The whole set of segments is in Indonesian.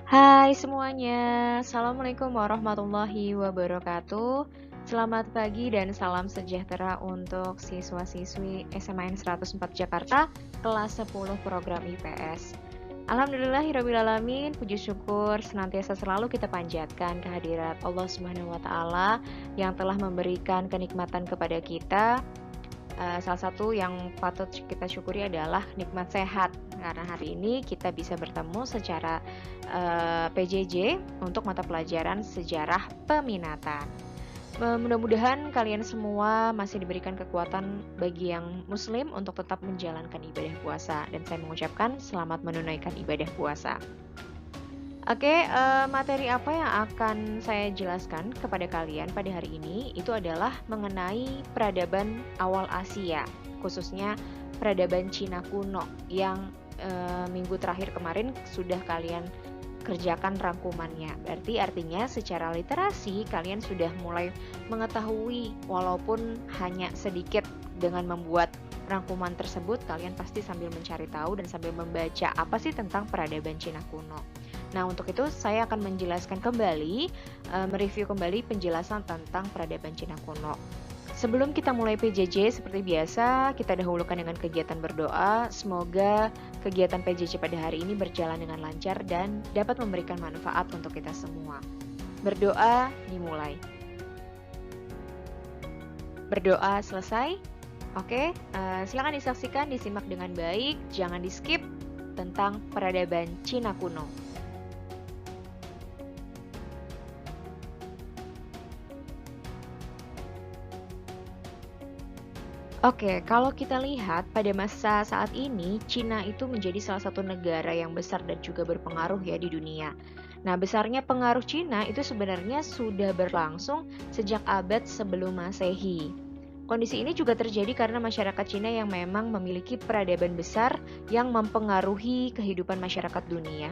Hai semuanya, Assalamualaikum warahmatullahi wabarakatuh. Selamat pagi dan salam sejahtera untuk siswa-siswi SMAN 104 Jakarta, kelas 10 program IPS. Alhamdulillahirrabbilalamin, puji syukur senantiasa selalu kita panjatkan kehadirat Allah Subhanahu wa Ta'ala yang telah memberikan kenikmatan kepada kita. Salah satu yang patut kita syukuri adalah nikmat sehat, karena hari ini kita bisa bertemu secara PJJ untuk mata pelajaran sejarah peminatan. Mudah-mudahan kalian semua masih diberikan kekuatan bagi yang muslim untuk tetap menjalankan ibadah puasa, dan saya mengucapkan selamat menunaikan ibadah puasa. Oke, materi apa yang akan saya jelaskan kepada kalian pada hari ini itu adalah mengenai peradaban awal Asia, khususnya peradaban Cina kuno yang minggu terakhir kemarin sudah kalian kerjakan rangkumannya. Berarti artinya secara literasi kalian sudah mulai mengetahui, walaupun hanya sedikit. Dengan membuat rangkuman tersebut, kalian pasti sambil mencari tahu dan sambil membaca apa sih tentang peradaban Cina kuno. Nah, untuk itu saya akan menjelaskan kembali, mereview kembali penjelasan tentang peradaban Cina kuno. Sebelum kita mulai PJJ, seperti biasa, kita dahulukan dengan kegiatan berdoa. Semoga kegiatan PJJ pada hari ini berjalan dengan lancar dan dapat memberikan manfaat untuk kita semua. Berdoa dimulai. Berdoa selesai. Oke, silakan disaksikan, disimak dengan baik, jangan di-skip tentang peradaban Cina kuno. Oke, kalau kita lihat pada masa saat ini, Cina itu menjadi salah satu negara yang besar dan juga berpengaruh ya di dunia. Nah, besarnya pengaruh Cina itu sebenarnya sudah berlangsung sejak abad sebelum Masehi. Kondisi ini juga terjadi karena masyarakat Cina yang memang memiliki peradaban besar yang mempengaruhi kehidupan masyarakat dunia.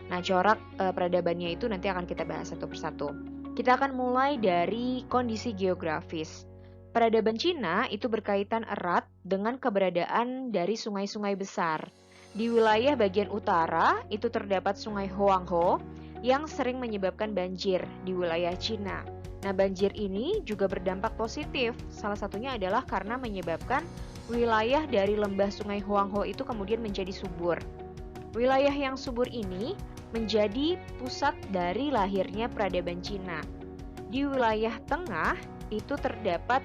Nah, corak peradabannya itu nanti akan kita bahas satu persatu. Kita akan mulai dari kondisi geografis. Peradaban Cina itu berkaitan erat dengan keberadaan dari sungai-sungai besar. Di wilayah bagian utara itu terdapat sungai Huanghe yang sering menyebabkan banjir di wilayah Cina. Nah, banjir ini juga berdampak positif. Salah satunya adalah karena menyebabkan wilayah dari lembah sungai Huanghe itu kemudian menjadi subur. Wilayah yang subur ini menjadi pusat dari lahirnya peradaban Cina. Di wilayah tengah itu terdapat,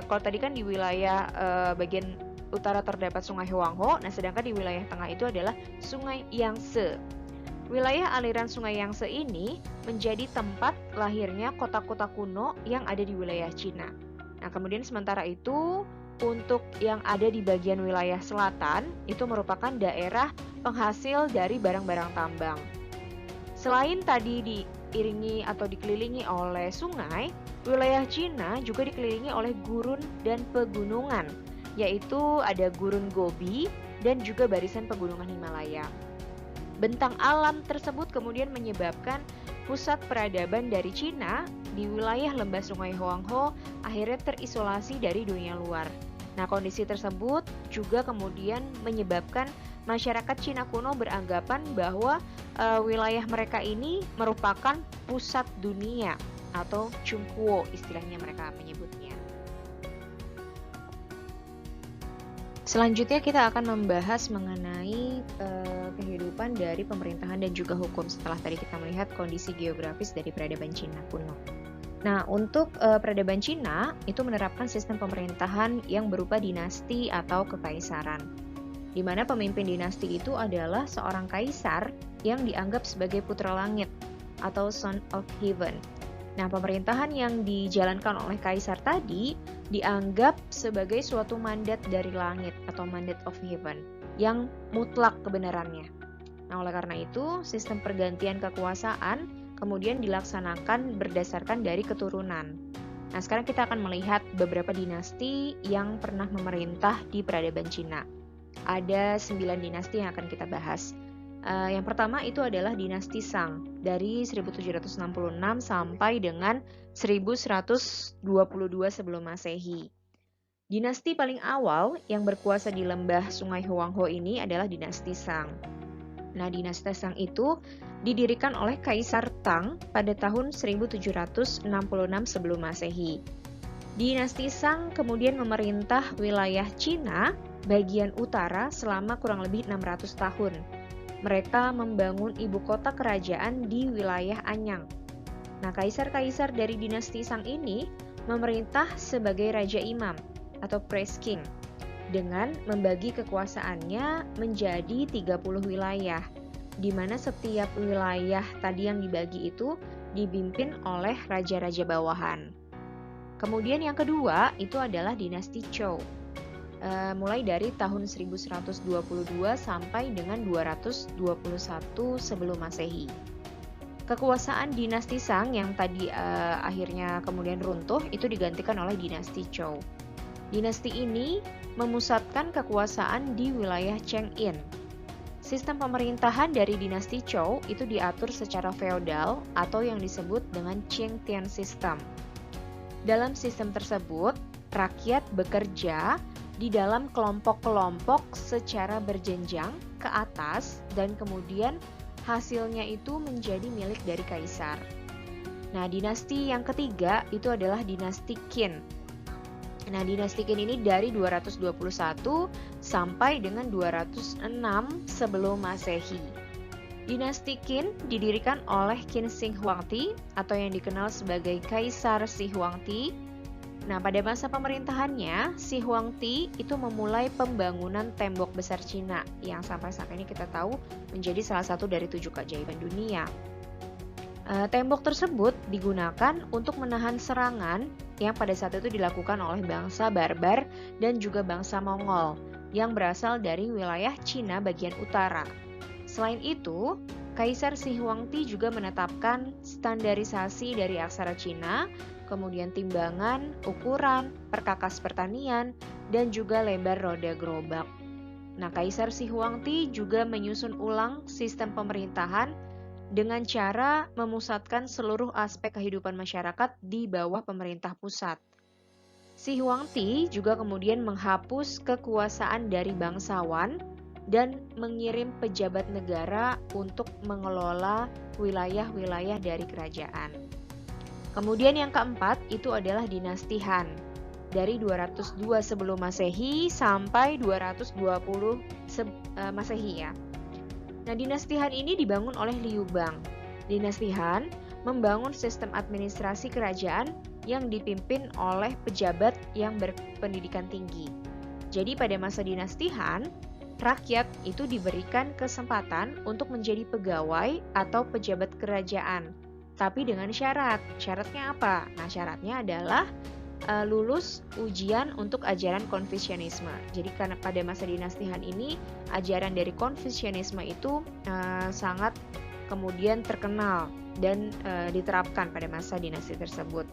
kalau tadi kan di wilayah bagian utara terdapat sungai Huanghe, nah sedangkan di wilayah tengah itu adalah sungai Yangtze. Wilayah aliran sungai Yangtze ini menjadi tempat lahirnya kota-kota kuno yang ada di wilayah Cina. Nah, kemudian sementara itu untuk yang ada di bagian wilayah selatan itu merupakan daerah penghasil dari barang-barang tambang. Selain tadi diiringi atau dikelilingi oleh sungai, wilayah Cina juga dikelilingi oleh gurun dan pegunungan, yaitu ada gurun Gobi dan juga barisan pegunungan Himalaya. Bentang alam tersebut kemudian menyebabkan pusat peradaban dari Cina di wilayah lembah sungai Huanghe akhirnya terisolasi dari dunia luar. Nah, kondisi tersebut juga kemudian menyebabkan masyarakat Cina kuno beranggapan bahwa wilayah mereka ini merupakan pusat dunia atau Chungguo istilahnya mereka menyebutnya. Selanjutnya kita akan membahas mengenai kehidupan dari pemerintahan dan juga hukum setelah tadi kita melihat kondisi geografis dari peradaban Cina kuno. Nah, untuk peradaban Cina itu menerapkan sistem pemerintahan yang berupa dinasti atau kekaisaran, di mana pemimpin dinasti itu adalah seorang kaisar yang dianggap sebagai putra langit atau son of heaven. Nah, pemerintahan yang dijalankan oleh kaisar tadi dianggap sebagai suatu mandat dari langit atau mandat of heaven yang mutlak kebenarannya. Nah, oleh karena itu, sistem pergantian kekuasaan kemudian dilaksanakan berdasarkan dari keturunan. Nah, sekarang kita akan melihat beberapa dinasti yang pernah memerintah di peradaban Cina. Ada 9 dinasti yang akan kita bahas. Yang pertama itu adalah dinasti Shang dari 1766 sampai dengan 1122 sebelum Masehi. Dinasti paling awal yang berkuasa di lembah sungai Huanghe ini adalah dinasti Shang. Nah, dinasti Shang itu didirikan oleh Kaisar Tang pada tahun 1766 sebelum Masehi. Dinasti Shang kemudian memerintah wilayah Cina bagian utara selama kurang lebih 600 tahun. Mereka membangun ibu kota kerajaan di wilayah Anyang. Nah, kaisar-kaisar dari dinasti Shang ini memerintah sebagai Raja Imam atau Praise King dengan membagi kekuasaannya menjadi 30 wilayah, di mana setiap wilayah tadi yang dibagi itu dipimpin oleh raja-raja bawahan. Kemudian yang kedua itu adalah dinasti Zhou, mulai dari tahun 1122 sampai dengan 221 sebelum Masehi. Kekuasaan dinasti Shang yang tadi akhirnya kemudian runtuh itu digantikan oleh dinasti Zhou. Dinasti ini memusatkan kekuasaan di wilayah Cheng'in. Sistem pemerintahan dari dinasti Zhou itu diatur secara feodal atau yang disebut dengan Qingtian System. Dalam sistem tersebut, rakyat bekerja di dalam kelompok-kelompok secara berjenjang ke atas dan kemudian hasilnya itu menjadi milik dari kaisar. Nah, dinasti yang ketiga itu adalah dinasti Qin. Nah, dinasti Qin ini dari 221 sampai dengan 206 sebelum Masehi. Dinasti Qin didirikan oleh Qin Shi Huangdi atau yang dikenal sebagai Kaisar Shi Huangdi. Nah, pada masa pemerintahannya, Shi Huangdi itu memulai pembangunan tembok besar Cina yang sampai saat ini kita tahu menjadi salah satu dari 7 keajaiban dunia. Tembok tersebut digunakan untuk menahan serangan yang pada saat itu dilakukan oleh bangsa Barbar dan juga bangsa Mongol yang berasal dari wilayah Cina bagian utara. Selain itu, Kaisar Shi Huangdi juga menetapkan standarisasi dari aksara Cina, kemudian timbangan, ukuran, perkakas pertanian, dan juga lebar roda gerobak. Nah, Kaisar Shi Huangdi juga menyusun ulang sistem pemerintahan dengan cara memusatkan seluruh aspek kehidupan masyarakat di bawah pemerintah pusat. Shi Huangdi juga kemudian menghapus kekuasaan dari bangsawan dan mengirim pejabat negara untuk mengelola wilayah-wilayah dari kerajaan. Kemudian yang keempat itu adalah dinasti Han. Dari 202 sebelum Masehi sampai 220 Masehi ya. Nah, dinasti Han ini dibangun oleh Liu Bang. Dinasti Han membangun sistem administrasi kerajaan yang dipimpin oleh pejabat yang berpendidikan tinggi. Jadi pada masa dinasti Han, rakyat itu diberikan kesempatan untuk menjadi pegawai atau pejabat kerajaan, tapi dengan syarat. Syaratnya apa? Nah, syaratnya adalah lulus ujian untuk ajaran Konfusianisme. Jadi karena pada masa dinasti Han ini, ajaran dari Konfusianisme itu sangat kemudian terkenal dan diterapkan pada masa dinasti tersebut.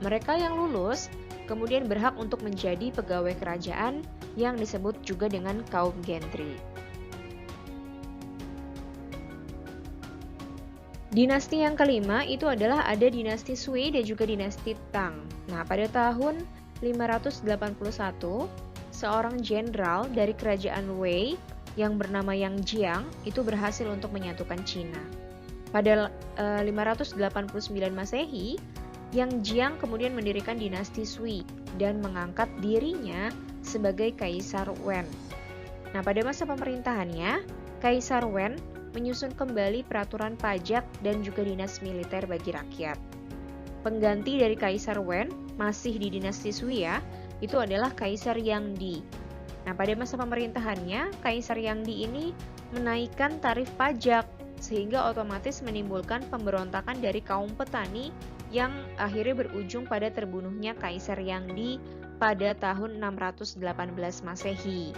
Mereka yang lulus kemudian berhak untuk menjadi pegawai kerajaan yang disebut juga dengan kaum gentri. Dinasti yang kelima itu adalah ada dinasti Sui dan juga dinasti Tang. Nah, pada tahun 581, seorang jenderal dari kerajaan Wei yang bernama Yang Jiang itu berhasil untuk menyatukan Cina. Pada 589 Masehi, Yang Jiang kemudian mendirikan dinasti Sui dan mengangkat dirinya sebagai Kaisar Wen. Nah, pada masa pemerintahannya, Kaisar Wen menyusun kembali peraturan pajak dan juga dinas militer bagi rakyat. Pengganti dari Kaisar Wen, masih di dinasti Sui ya, itu adalah Kaisar Yang Di. Nah, pada masa pemerintahannya, Kaisar Yang Di ini menaikkan tarif pajak, sehingga otomatis menimbulkan pemberontakan dari kaum petani yang akhirnya berujung pada terbunuhnya Kaisar Yang Di pada tahun 618 Masehi.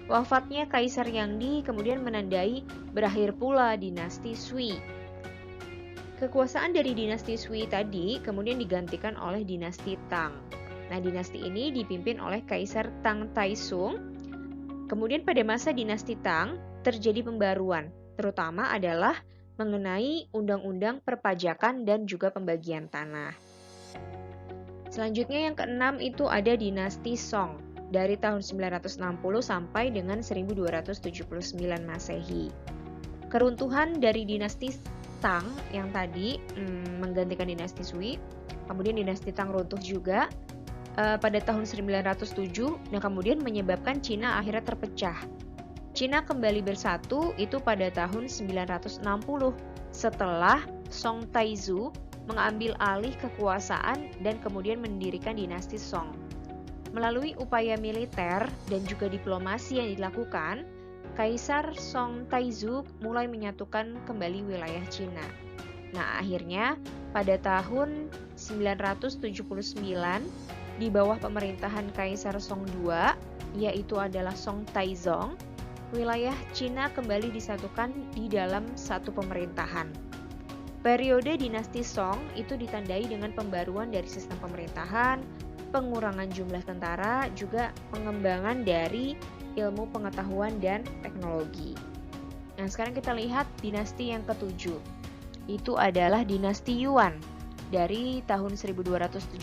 Wafatnya Kaisar Yang Di kemudian menandai berakhir pula dinasti Sui. Kekuasaan dari dinasti Sui tadi kemudian digantikan oleh dinasti Tang. Nah, dinasti ini dipimpin oleh Kaisar Tang Taisung. Kemudian pada masa dinasti Tang terjadi pembaruan, terutama adalah mengenai undang-undang perpajakan dan juga pembagian tanah. Selanjutnya yang keenam itu ada dinasti Song dari tahun 960 sampai dengan 1279 Masehi. Keruntuhan dari dinasti Tang yang tadi menggantikan dinasti Sui, kemudian dinasti Tang runtuh juga pada tahun 907, nah kemudian menyebabkan Cina akhirnya terpecah. Cina kembali bersatu itu pada tahun 960 setelah Song Taizu mengambil alih kekuasaan dan kemudian mendirikan dinasti Song. Melalui upaya militer dan juga diplomasi yang dilakukan, Kaisar Song Taizu mulai menyatukan kembali wilayah Cina. Nah, akhirnya pada tahun 979 di bawah pemerintahan Kaisar Song II, yaitu adalah Song Taizong, wilayah Cina kembali disatukan di dalam satu pemerintahan. Periode dinasti Song itu ditandai dengan pembaruan dari sistem pemerintahan, pengurangan jumlah tentara, juga pengembangan dari ilmu pengetahuan dan teknologi. Nah, sekarang kita lihat dinasti yang ketujuh. Itu adalah dinasti Yuan dari tahun 1271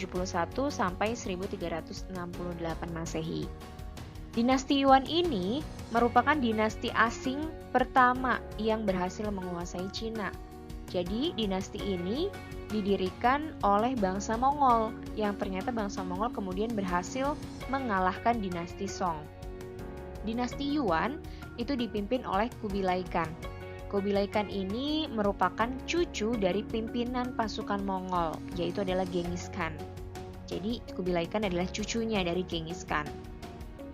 sampai 1368 Masehi. Dinasti Yuan ini merupakan dinasti asing pertama yang berhasil menguasai Cina. Jadi, dinasti ini didirikan oleh bangsa Mongol, yang ternyata bangsa Mongol kemudian berhasil mengalahkan dinasti Song. Dinasti Yuan itu dipimpin oleh Kubilai Khan. Kubilai Khan ini merupakan cucu dari pimpinan pasukan Mongol, yaitu adalah Genghis Khan. Jadi Kubilai Khan adalah cucunya dari Genghis Khan.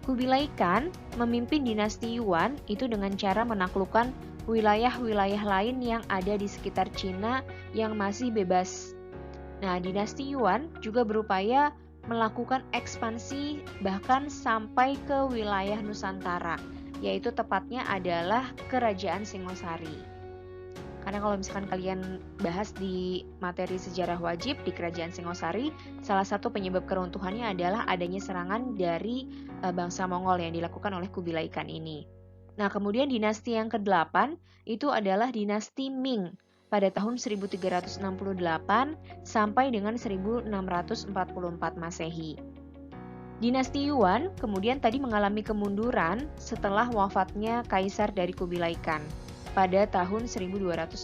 Kubilai Khan memimpin dinasti Yuan itu dengan cara menaklukkan wilayah-wilayah lain yang ada di sekitar Cina yang masih bebas. Nah, dinasti Yuan juga berupaya melakukan ekspansi bahkan sampai ke wilayah Nusantara, yaitu tepatnya adalah Kerajaan Singosari. Karena kalau misalkan kalian bahas di materi sejarah wajib di Kerajaan Singosari, salah satu penyebab keruntuhannya adalah adanya serangan dari bangsa Mongol yang dilakukan oleh Kubilai Khan ini. Nah, kemudian dinasti yang ke-8 itu adalah dinasti Ming pada tahun 1368 sampai dengan 1644 Masehi. Dinasti Yuan kemudian tadi mengalami kemunduran setelah wafatnya kaisar dari Kubilai Khan pada tahun 1294.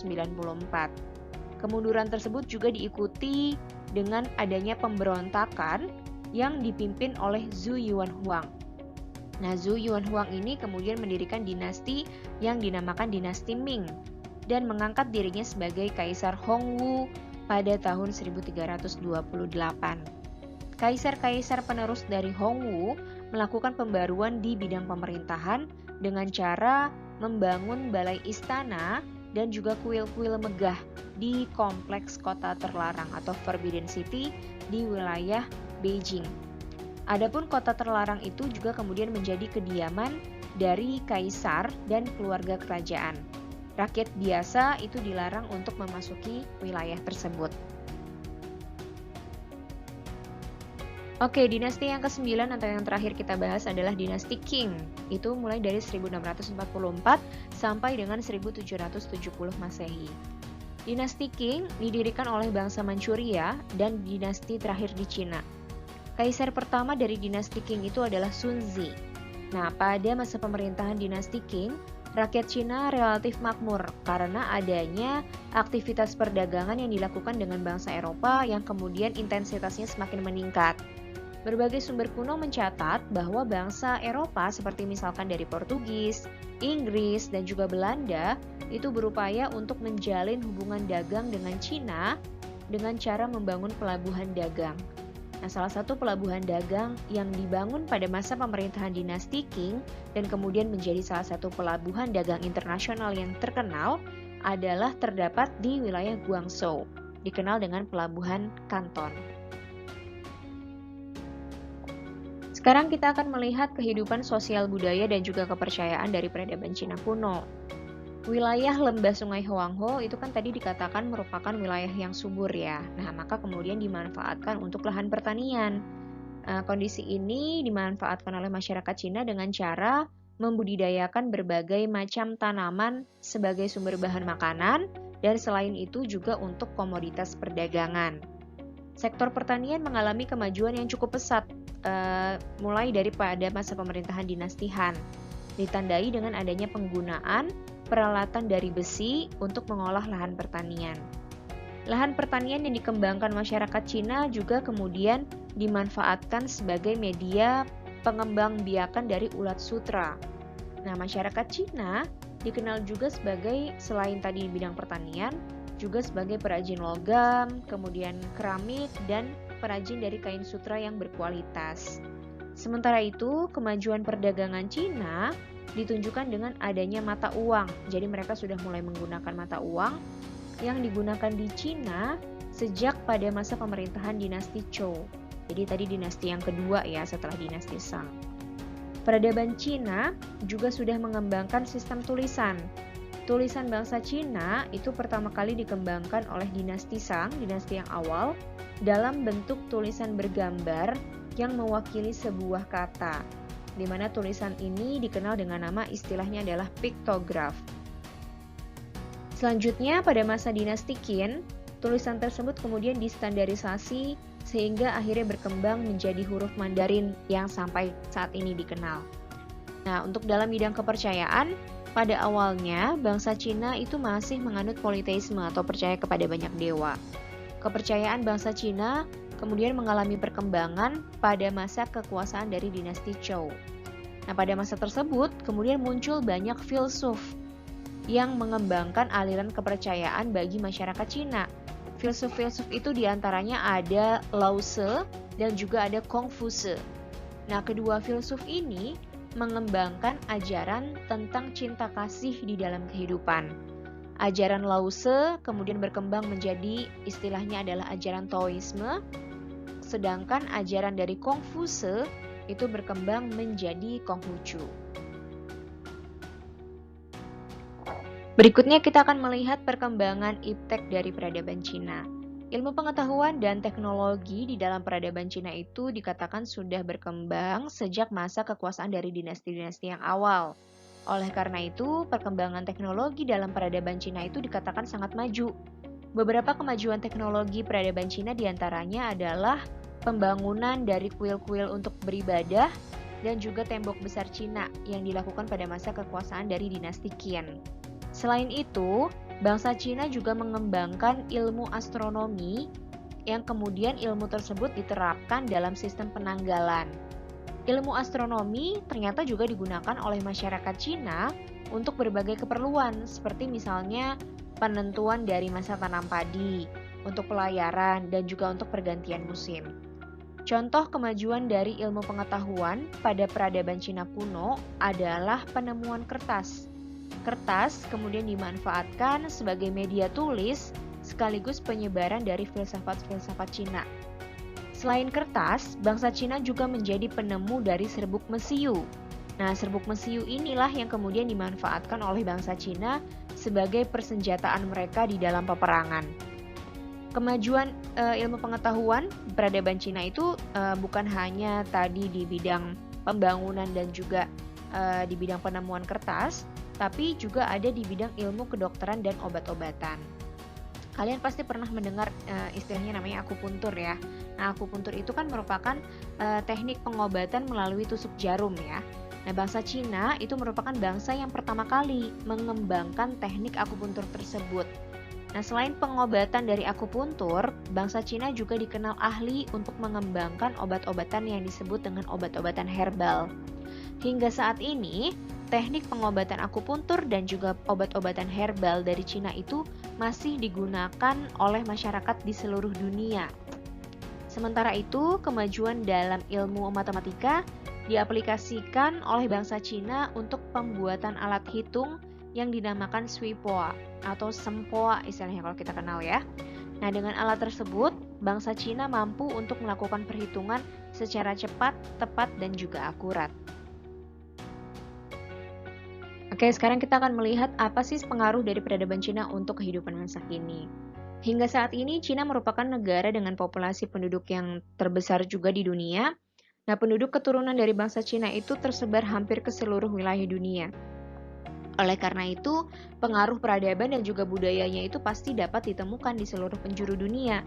Kemunduran tersebut juga diikuti dengan adanya pemberontakan yang dipimpin oleh Zhu Yuanhuang. Nah, Zhu Yuanhuang ini kemudian mendirikan dinasti yang dinamakan dinasti Ming dan mengangkat dirinya sebagai Kaisar Hongwu pada tahun 1328. Kaisar-kaisar penerus dari Hongwu melakukan pembaruan di bidang pemerintahan dengan cara membangun balai istana dan juga kuil-kuil megah di kompleks kota terlarang atau Forbidden City di wilayah Beijing. Adapun kota terlarang itu juga kemudian menjadi kediaman dari kaisar dan keluarga kerajaan. Rakyat biasa itu dilarang untuk memasuki wilayah tersebut. Oke, dinasti yang ke-9 atau yang terakhir kita bahas adalah dinasti Qing. Itu mulai dari 1644 sampai dengan 1770 Masehi. Dinasti Qing didirikan oleh bangsa Manchuria dan dinasti terakhir di Cina. Kaisar pertama dari dinasti Qing itu adalah Sun Zi. Nah, pada masa pemerintahan dinasti Qing, rakyat Cina relatif makmur karena adanya aktivitas perdagangan yang dilakukan dengan bangsa Eropa yang kemudian intensitasnya semakin meningkat. Berbagai sumber kuno mencatat bahwa bangsa Eropa seperti misalkan dari Portugis, Inggris, dan juga Belanda itu berupaya untuk menjalin hubungan dagang dengan Cina dengan cara membangun pelabuhan dagang. Nah, salah satu pelabuhan dagang yang dibangun pada masa pemerintahan dinasti Qing dan kemudian menjadi salah satu pelabuhan dagang internasional yang terkenal adalah terdapat di wilayah Guangzhou, dikenal dengan pelabuhan Canton. Sekarang kita akan melihat kehidupan sosial budaya dan juga kepercayaan dari peradaban Cina kuno. Wilayah lembah Sungai Huanghe itu kan tadi dikatakan merupakan wilayah yang subur ya. Nah, maka kemudian dimanfaatkan untuk lahan pertanian. Kondisi ini dimanfaatkan oleh masyarakat Cina dengan cara membudidayakan berbagai macam tanaman sebagai sumber bahan makanan dan selain itu juga untuk komoditas perdagangan. Sektor pertanian mengalami kemajuan yang cukup pesat mulai daripada masa pemerintahan dinasti Han. Ditandai dengan adanya penggunaan peralatan dari besi untuk mengolah lahan pertanian. Lahan pertanian yang dikembangkan masyarakat Cina juga kemudian dimanfaatkan sebagai media pengembangbiakan dari ulat sutra. Nah, masyarakat Cina dikenal juga sebagai, selain tadi di bidang pertanian, juga sebagai perajin logam, kemudian keramik, dan perajin dari kain sutra yang berkualitas. Sementara itu, kemajuan perdagangan Cina ditunjukkan dengan adanya mata uang. Jadi mereka sudah mulai menggunakan mata uang yang digunakan di Cina sejak pada masa pemerintahan dinasti Zhou. Jadi tadi dinasti yang kedua ya setelah dinasti Shang. Peradaban Cina juga sudah mengembangkan sistem tulisan. Tulisan bangsa Cina itu pertama kali dikembangkan oleh dinasti Shang, dinasti yang awal, dalam bentuk tulisan bergambar yang mewakili sebuah kata, di mana tulisan ini dikenal dengan nama istilahnya adalah piktograf. Selanjutnya, pada masa dinasti Qin, tulisan tersebut kemudian distandarisasi sehingga akhirnya berkembang menjadi huruf Mandarin yang sampai saat ini dikenal. Nah, untuk dalam bidang kepercayaan, pada awalnya bangsa Cina itu masih menganut politeisme atau percaya kepada banyak dewa. Kepercayaan bangsa Cina kemudian mengalami perkembangan pada masa kekuasaan dari dinasti Zhou. Nah, pada masa tersebut kemudian muncul banyak filsuf yang mengembangkan aliran kepercayaan bagi masyarakat Cina. Filsuf-filsuf itu diantaranya ada Lao Tse dan juga ada Kongfusi. Nah, kedua filsuf ini mengembangkan ajaran tentang cinta kasih di dalam kehidupan. Ajaran Lao Tse kemudian berkembang menjadi istilahnya adalah ajaran Taoisme, sedangkan ajaran dari Kongfusi itu berkembang menjadi Konghucu. Berikutnya kita akan melihat perkembangan iptek dari peradaban Cina. Ilmu pengetahuan dan teknologi di dalam peradaban Cina itu dikatakan sudah berkembang sejak masa kekuasaan dari dinasti-dinasti yang awal. Oleh karena itu, perkembangan teknologi dalam peradaban Cina itu dikatakan sangat maju. Beberapa kemajuan teknologi peradaban Cina diantaranya adalah pembangunan dari kuil-kuil untuk beribadah dan juga tembok besar Cina yang dilakukan pada masa kekuasaan dari dinasti Qin. Selain itu, bangsa Cina juga mengembangkan ilmu astronomi yang kemudian ilmu tersebut diterapkan dalam sistem penanggalan. Ilmu astronomi ternyata juga digunakan oleh masyarakat Cina untuk berbagai keperluan, seperti misalnya penentuan dari masa tanam padi, untuk pelayaran, dan juga untuk pergantian musim. Contoh kemajuan dari ilmu pengetahuan pada peradaban Cina kuno adalah penemuan kertas. Kertas kemudian dimanfaatkan sebagai media tulis sekaligus penyebaran dari filsafat-filsafat Cina. Selain kertas, bangsa Cina juga menjadi penemu dari serbuk mesiu. Nah, serbuk mesiu inilah yang kemudian dimanfaatkan oleh bangsa Cina sebagai persenjataan mereka di dalam peperangan. Kemajuan ilmu pengetahuan peradaban Cina itu bukan hanya tadi di bidang pembangunan dan juga di bidang penemuan kertas, tapi juga ada di bidang ilmu kedokteran dan obat-obatan. Kalian pasti pernah mendengar istilahnya namanya akupuntur ya. Nah, akupuntur itu kan merupakan teknik pengobatan melalui tusuk jarum ya. Nah, bangsa Cina itu merupakan bangsa yang pertama kali mengembangkan teknik akupuntur tersebut. Nah, selain pengobatan dari akupuntur, bangsa Cina juga dikenal ahli untuk mengembangkan obat-obatan yang disebut dengan obat-obatan herbal. Hingga saat ini, teknik pengobatan akupuntur dan juga obat-obatan herbal dari Cina itu masih digunakan oleh masyarakat di seluruh dunia. Sementara itu, kemajuan dalam ilmu matematika diaplikasikan oleh bangsa Cina untuk pembuatan alat hitung yang dinamakan suipoa atau sempoa istilahnya kalau kita kenal ya. Nah, dengan alat tersebut, bangsa Cina mampu untuk melakukan perhitungan secara cepat, tepat, dan juga akurat. Oke, sekarang kita akan melihat apa sih pengaruh dari peradaban Cina untuk kehidupan masa kini. Hingga saat ini, Cina merupakan negara dengan populasi penduduk yang terbesar juga di dunia. Nah, penduduk keturunan dari bangsa Cina itu tersebar hampir ke seluruh wilayah dunia. Oleh karena itu, pengaruh peradaban dan juga budayanya itu pasti dapat ditemukan di seluruh penjuru dunia.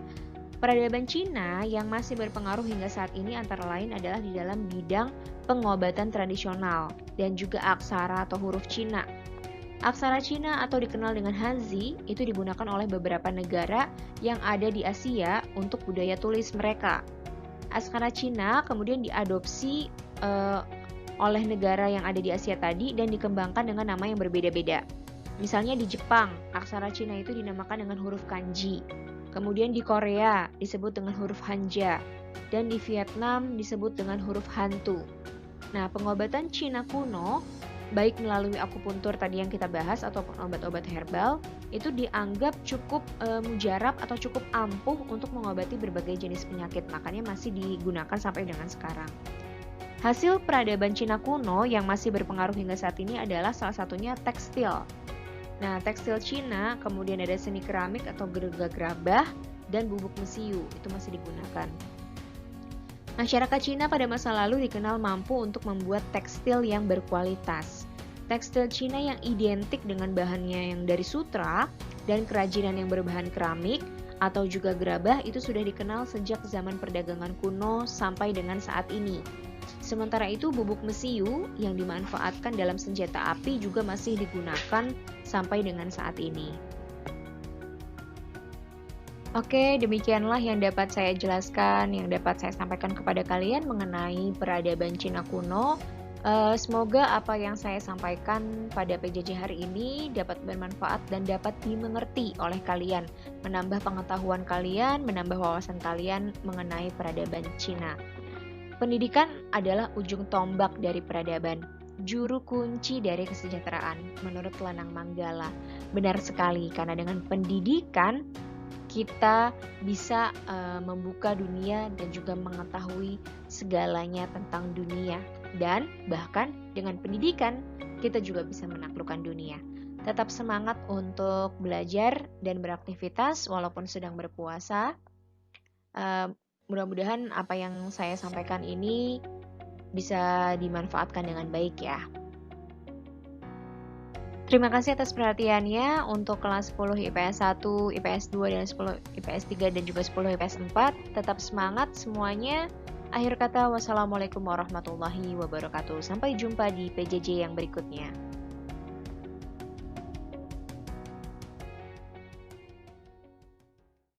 Peradaban Cina yang masih berpengaruh hingga saat ini antara lain adalah di dalam bidang pengobatan tradisional dan juga aksara atau huruf Cina. Aksara Cina atau dikenal dengan Hanzi itu digunakan oleh beberapa negara yang ada di Asia untuk budaya tulis mereka. Aksara Cina kemudian diadopsi oleh negara yang ada di Asia tadi dan dikembangkan dengan nama yang berbeda-beda. Misalnya di Jepang, aksara Cina itu dinamakan dengan huruf kanji. Kemudian di Korea disebut dengan huruf hanja. Dan di Vietnam disebut dengan huruf hantu. Nah, pengobatan Cina kuno, baik melalui akupuntur tadi yang kita bahas ataupun obat-obat herbal, itu dianggap cukup mujarab atau cukup ampuh untuk mengobati berbagai jenis penyakit. Makanya masih digunakan sampai dengan sekarang. Hasil peradaban Cina kuno yang masih berpengaruh hingga saat ini adalah salah satunya tekstil. Nah, tekstil Cina, kemudian ada seni keramik atau gerabah, dan bubuk mesiu, itu masih digunakan. Masyarakat Cina pada masa lalu dikenal mampu untuk membuat tekstil yang berkualitas. Tekstil Cina yang identik dengan bahannya yang dari sutra dan kerajinan yang berbahan keramik atau juga gerabah itu sudah dikenal sejak zaman perdagangan kuno sampai dengan saat ini. Sementara itu bubuk mesiu yang dimanfaatkan dalam senjata api juga masih digunakan sampai dengan saat ini. Oke, demikianlah yang dapat saya jelaskan, yang dapat saya sampaikan kepada kalian mengenai peradaban Cina kuno. Semoga apa yang saya sampaikan pada PJJ hari ini dapat bermanfaat dan dapat dimengerti oleh kalian, menambah pengetahuan kalian, menambah wawasan kalian mengenai peradaban Cina. Pendidikan adalah ujung tombak dari peradaban, juru kunci dari kesejahteraan, menurut Lanang Manggala. Benar sekali, karena dengan pendidikan kita bisa membuka dunia dan juga mengetahui segalanya tentang dunia. Dan bahkan dengan pendidikan kita juga bisa menaklukkan dunia. Tetap semangat untuk belajar dan beraktivitas walaupun sedang berpuasa. Mudah-mudahan apa yang saya sampaikan ini bisa dimanfaatkan dengan baik ya. Terima kasih atas perhatiannya untuk kelas 10 IPS 1, IPS 2, dan 10 IPS 3 dan juga 10 IPS 4. Tetap semangat semuanya. Akhir kata, wassalamualaikum warahmatullahi wabarakatuh. Sampai jumpa di PJJ yang berikutnya.